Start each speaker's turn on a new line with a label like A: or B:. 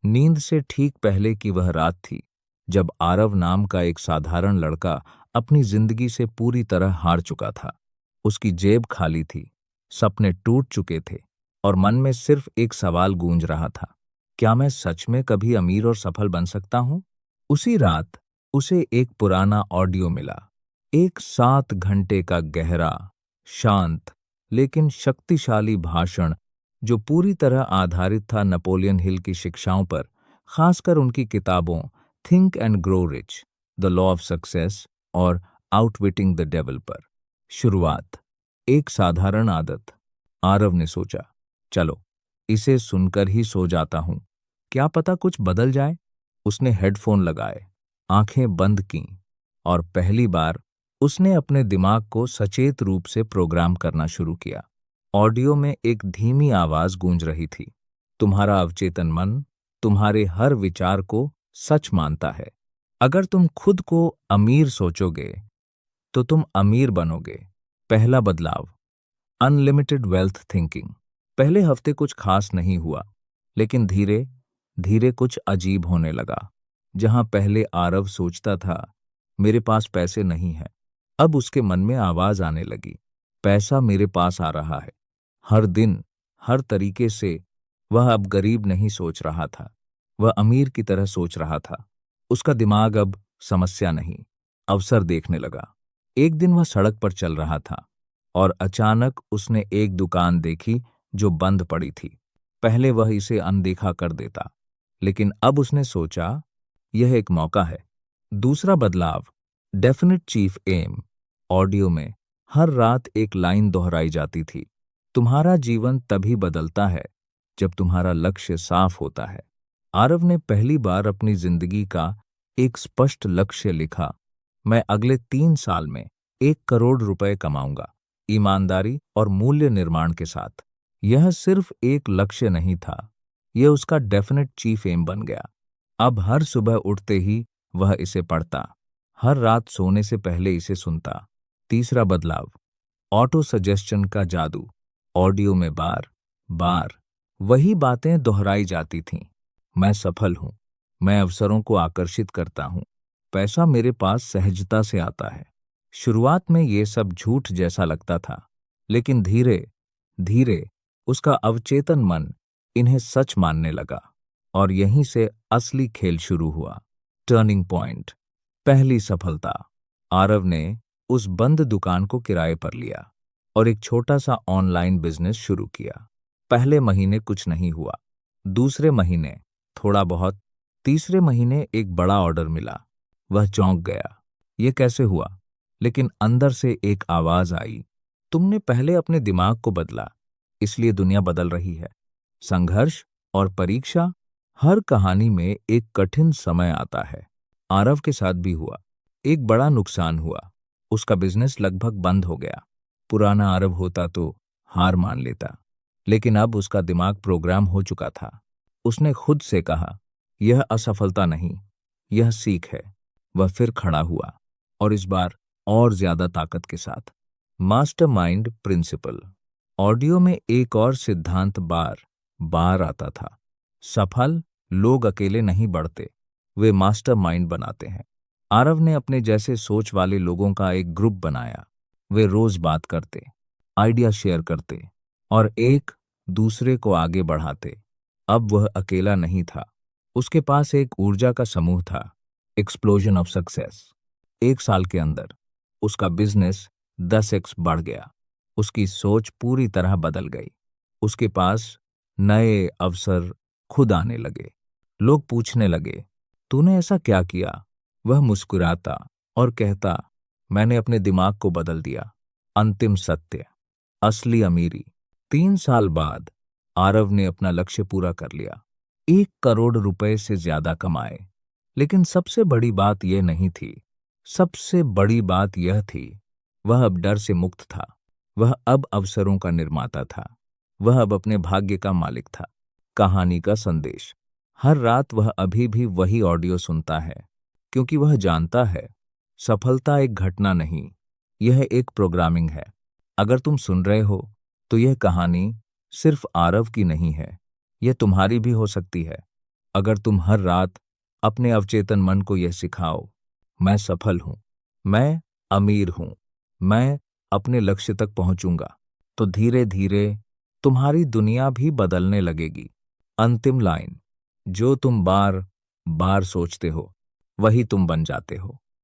A: नींद से ठीक पहले की वह रात थी जब आरव नाम का एक साधारण लड़का अपनी जिंदगी से पूरी तरह हार चुका था। उसकी जेब खाली थी, सपने टूट चुके थे और मन में सिर्फ एक सवाल गूंज रहा था, क्या मैं सच में कभी अमीर और सफल बन सकता हूं? उसी रात उसे एक पुराना ऑडियो मिला, एक 7 घंटे का गहरा, शांत लेकिन शक्तिशाली भाषण जो पूरी तरह आधारित था नेपोलियन हिल की शिक्षाओं पर, खासकर उनकी किताबों think and grow rich, the law of success और आउटविटिंग द डेविल पर। शुरुआत, एक साधारण आदत। आरव ने सोचा, चलो इसे सुनकर ही सो जाता हूं, क्या पता कुछ बदल जाए। उसने हेडफोन लगाए, आंखें बंद कीं और पहली बार उसने अपने दिमाग को सचेत रूप से प्रोग्राम करना शुरू किया। ऑडियो में एक धीमी आवाज गूंज रही थी, तुम्हारा अवचेतन मन तुम्हारे हर विचार को सच मानता है। अगर तुम खुद को अमीर सोचोगे तो तुम अमीर बनोगे। पहला बदलाव, अनलिमिटेड वेल्थ थिंकिंग। पहले हफ्ते कुछ खास नहीं हुआ, लेकिन धीरे धीरे कुछ अजीब होने लगा। जहां पहले आरव सोचता था मेरे पास पैसे नहीं है, अब उसके मन में आवाज आने लगी, पैसा मेरे पास आ रहा है। हर दिन, हर तरीके से वह अब गरीब नहीं सोच रहा था, वह अमीर की तरह सोच रहा था। उसका दिमाग अब समस्या नहीं, अवसर देखने लगा। एक दिन वह सड़क पर चल रहा था और अचानक उसने एक दुकान देखी जो बंद पड़ी थी। पहले वह इसे अनदेखा कर देता, लेकिन अब उसने सोचा यह एक मौका है। दूसरा बदलाव, डेफिनेट चीफ एम। ऑडियो में हर रात एक लाइन दोहराई जाती थी, तुम्हारा जीवन तभी बदलता है जब तुम्हारा लक्ष्य साफ होता है। आरव ने पहली बार अपनी जिंदगी का एक स्पष्ट लक्ष्य लिखा, मैं अगले 3 साल में 1 करोड़ रुपए कमाऊंगा, ईमानदारी और मूल्य निर्माण के साथ। यह सिर्फ एक लक्ष्य नहीं था, यह उसका डेफिनेट चीफ एम बन गया। अब हर सुबह उठते ही वह इसे पढ़ता, हर रात सोने से पहले इसे सुनता। तीसरा बदलाव, ऑटो सजेशन का जादू। ऑडियो में बार बार वही बातें दोहराई जाती थीं, मैं सफल हूं, मैं अवसरों को आकर्षित करता हूं, पैसा मेरे पास सहजता से आता है। शुरुआत में ये सब झूठ जैसा लगता था, लेकिन धीरे धीरे उसका अवचेतन मन इन्हें सच मानने लगा और यहीं से असली खेल शुरू हुआ। टर्निंग पॉइंट, पहली सफलता। आरव ने उस बंद दुकान को किराए पर लिया और एक छोटा सा ऑनलाइन बिजनेस शुरू किया। पहले महीने कुछ नहीं हुआ, दूसरे महीने थोड़ा बहुत, तीसरे महीने एक बड़ा ऑर्डर मिला। वह चौंक गया, ये कैसे हुआ? लेकिन अंदर से एक आवाज आई, तुमने पहले अपने दिमाग को बदला, इसलिए दुनिया बदल रही है। संघर्ष और परीक्षा, हर कहानी में एक कठिन समय आता है। आरव के साथ भी हुआ। एक बड़ा नुकसान हुआ, उसका बिजनेस लगभग बंद हो गया। पुराना आरव होता तो हार मान लेता, लेकिन अब उसका दिमाग प्रोग्राम हो चुका था। उसने खुद से कहा, यह असफलता नहीं, यह सीख है। वह फिर खड़ा हुआ और इस बार और ज्यादा ताकत के साथ। Mastermind principal. ऑडियो में एक और सिद्धांत बार बार आता था, सफल लोग अकेले नहीं बढ़ते, वे मास्टरमाइंड बनाते हैं। आरव ने अपने जैसे सोच वाले लोगों का एक ग्रुप बनाया। वे रोज बात करते, आइडिया शेयर करते और एक दूसरे को आगे बढ़ाते। अब वह अकेला नहीं था, उसके पास एक ऊर्जा का समूह था। Explosion of success. 1 साल के अंदर उसका बिजनेस 10x बढ़ गया। उसकी सोच पूरी तरह बदल गई। उसके पास नए अवसर खुद आने लगे। लोग पूछने लगे, तूने ऐसा क्या किया? वह मुस्कुराता और कहता, मैंने अपने दिमाग को बदल दिया। अंतिम सत्य, असली अमीरी। 3 साल बाद आरव ने अपना लक्ष्य पूरा कर लिया, 1 करोड़ रुपए से ज्यादा कमाए। लेकिन सबसे बड़ी बात यह नहीं थी, सबसे बड़ी बात यह थी, वह अब डर से मुक्त था। वह अब अवसरों का निर्माता था। वह अब अपने भाग्य का मालिक था। कहानी का संदेश, हर रात वह अभी भी वही ऑडियो सुनता है, क्योंकि वह जानता है सफलता एक घटना नहीं, यह एक प्रोग्रामिंग है। अगर तुम सुन रहे हो तो यह कहानी सिर्फ आरव की नहीं है, यह तुम्हारी भी हो सकती है। अगर तुम हर रात अपने अवचेतन मन को यह सिखाओ, मैं सफल हूं, मैं अमीर हूं, मैं अपने लक्ष्य तक पहुंचूंगा, तो धीरे धीरे तुम्हारी दुनिया भी बदलने लगेगी। अंतिम लाइन, जो तुम बार बार सोचते हो वही तुम बन जाते हो।